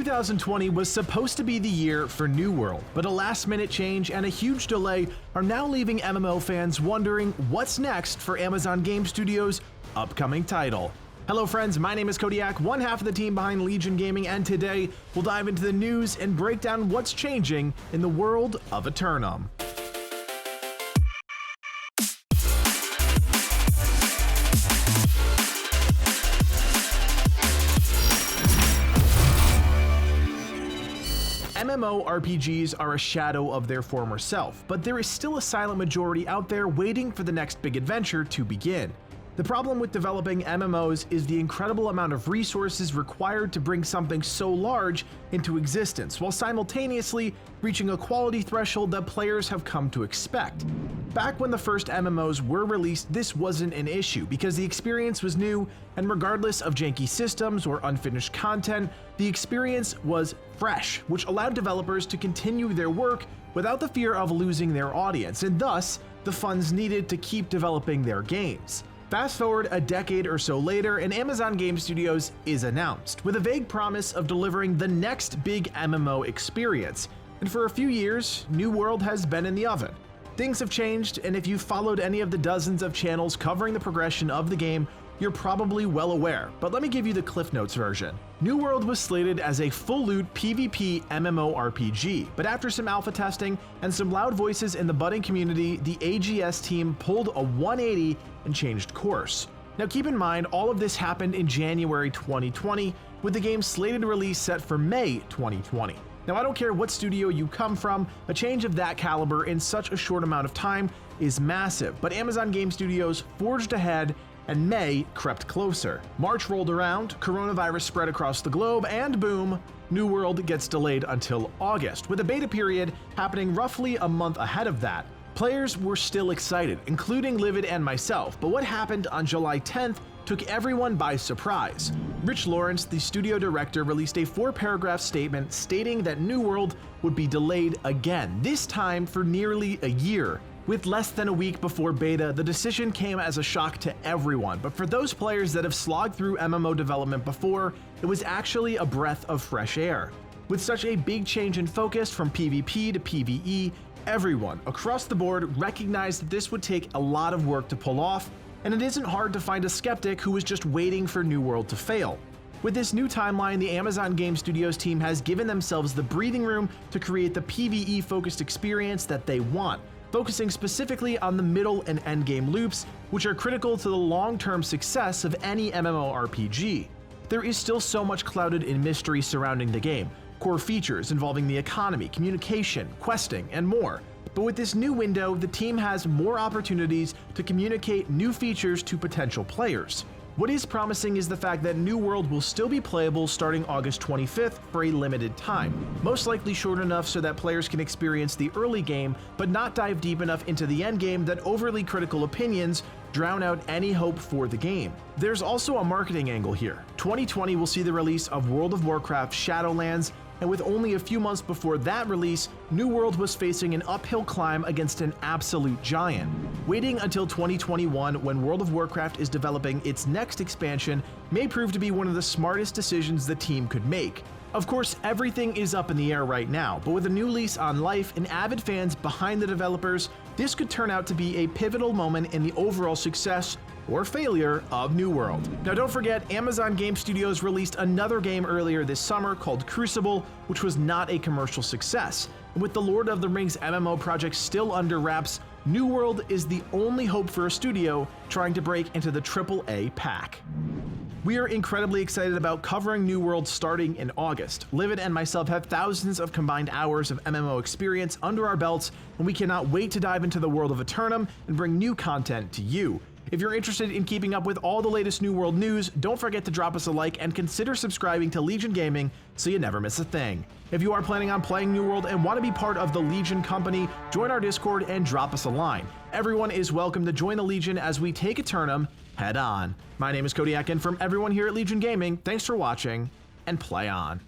2020 was supposed to be the year for New World, but a last-minute change and a huge delay are now leaving MMO fans wondering what's next for Amazon Game Studios' upcoming title. Hello friends, my name is Kodiak, one half of the team behind Legion Gaming, and today we'll dive into the news and break down what's changing in the world of Eternum. MMORPGs are a shadow of their former self, but there is still a silent majority out there waiting for the next big adventure to begin. The problem with developing MMOs is the incredible amount of resources required to bring something so large into existence, while simultaneously reaching a quality threshold that players have come to expect. Back when the first MMOs were released, this wasn't an issue because the experience was new, and regardless of janky systems or unfinished content, the experience was fresh, which allowed developers to continue their work without the fear of losing their audience, and thus the funds needed to keep developing their games. Fast forward a decade or so later, and Amazon Game Studios is announced, with a vague promise of delivering the next big MMO experience. And for a few years, New World has been in the oven. Things have changed, and if you've followed any of the dozens of channels covering the progression of the game, you're probably well aware, but let me give you the Cliff Notes version. New World was slated as a full-loot PvP MMORPG, but after some alpha testing and some loud voices in the budding community, the AGS team pulled a 180 and changed course. Now keep in mind, all of this happened in January 2020, with the game's slated release set for May 2020. Now I don't care what studio you come from, a change of that caliber in such a short amount of time is massive, but Amazon Game Studios forged ahead and May crept closer. March rolled around, coronavirus spread across the globe, and boom, New World gets delayed until August, with a beta period happening roughly a month ahead of that. Players were still excited, including Livid and myself, but what happened on July 10th took everyone by surprise. Rich Lawrence, the studio director, released a 4-paragraph statement stating that New World would be delayed again, this time for nearly a year. With less than a week before beta, the decision came as a shock to everyone, but for those players that have slogged through MMO development before, it was actually a breath of fresh air. With such a big change in focus from PvP to PvE, everyone across the board recognized that this would take a lot of work to pull off, and it isn't hard to find a skeptic who was just waiting for New World to fail. With this new timeline, the Amazon Game Studios team has given themselves the breathing room to create the PvE-focused experience that they want, focusing specifically on the middle and endgame loops, which are critical to the long-term success of any MMORPG. There is still so much clouded in mystery surrounding the game, core features involving the economy, communication, questing, and more. But with this new window, the team has more opportunities to communicate new features to potential players. What is promising is the fact that New World will still be playable starting August 25th for a limited time, most likely short enough so that players can experience the early game but not dive deep enough into the endgame that overly critical opinions drown out any hope for the game. There's also a marketing angle here. 2020 will see the release of World of Warcraft Shadowlands, and with only a few months before that release, New World was facing an uphill climb against an absolute giant. Waiting until 2021, when World of Warcraft is developing its next expansion, may prove to be one of the smartest decisions the team could make. Of course, everything is up in the air right now, but with a new lease on life and avid fans behind the developers, this could turn out to be a pivotal moment in the overall success or failure of New World. Now don't forget, Amazon Game Studios released another game earlier this summer called Crucible, which was not a commercial success. And with the Lord of the Rings MMO project still under wraps, New World is the only hope for a studio trying to break into the AAA pack. We are incredibly excited about covering New World starting in August. Livid and myself have thousands of combined hours of MMO experience under our belts, and we cannot wait to dive into the world of Eternum and bring new content to you. If you're interested in keeping up with all the latest New World news, don't forget to drop us a like and consider subscribing to Legion Gaming so you never miss a thing. If you are planning on playing New World and want to be part of the Legion company, join our Discord and drop us a line. Everyone is welcome to join the Legion as we take Eternum head on. My name is Kodiak, and from everyone here at Legion Gaming, thanks for watching, and play on.